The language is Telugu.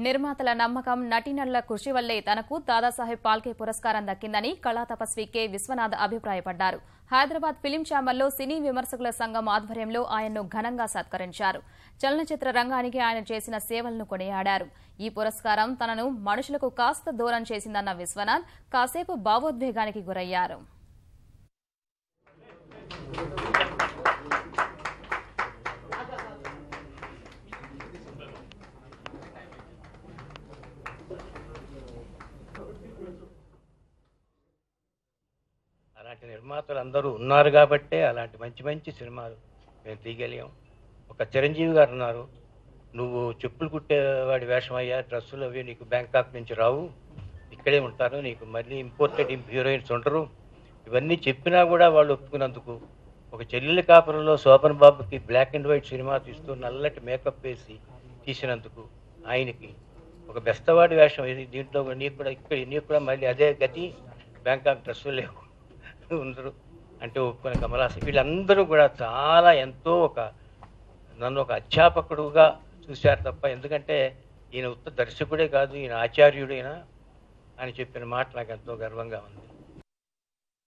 నిర్మాతల నమ్మకం, నటీనటుల కృషి వల్లే తనకు దాదాసాహెబ్ ఫాల్కే పురస్కారం దక్కిందని కళా తపస్వి కె విశ్వనాథ్ అభిప్రాయపడ్డారు. హైదరాబాద్ ఫిలిం ఛాంబర్లో సినీ విమర్శకుల సంఘం ఆధ్వర్యంలో ఆయన్ను ఘనంగా సత్కరించారు. చలనచిత్ర రంగానికి ఆయన చేసిన సేవలను కొనియాడారు. ఈ పురస్కారం తనను మనుషులకు కాస్త దూరం చేసిందన్న విశ్వనాథ్ కాసేపు భావోద్వేగానికి గురయ్యారు. అలాంటి నిర్మాతలు అందరూ ఉన్నారు కాబట్టే అలాంటి మంచి మంచి సినిమాలు మేము తీయగలిగాం. ఒక చిరంజీవి గారు ఉన్నారు, నువ్వు చెప్పులు కుట్టేవాడి వేషం అయ్యా, డ్రెస్సులు అవి నీకు బ్యాంకాక్ నుంచి రావు, ఇక్కడే ఉంటారు, నీకు మళ్ళీ ఇంపోర్టెడ్ హీరోయిన్స్ ఉండరు, ఇవన్నీ చెప్పినా కూడా వాళ్ళు ఒప్పుకున్నందుకు. ఒక చెల్లెలి కాపురంలో శోభన్ బాబుకి బ్లాక్ అండ్ వైట్ సినిమా తీస్తూ నల్లటి మేకప్ వేసి తీసినందుకు ఆయనకి ఒక బెస్తవాడి వేషం ఇది, దీంట్లో నీకు కూడా మళ్ళీ అదే గతి, బ్యాంకాక్ డ్రెస్సులు లేవు ఉండరు అంటే ఒప్పుకునే కమలాసన్. వీళ్ళందరూ కూడా చాలా ఎంతో నన్ను ఒక అధ్యాపకుడుగా చూశారు తప్ప, ఎందుకంటే ఈయన ఉత్త దర్శకుడే కాదు, ఈయన ఆచార్యుడైనా అని చెప్పిన మాట నాకు ఎంతో గర్వంగా ఉంది.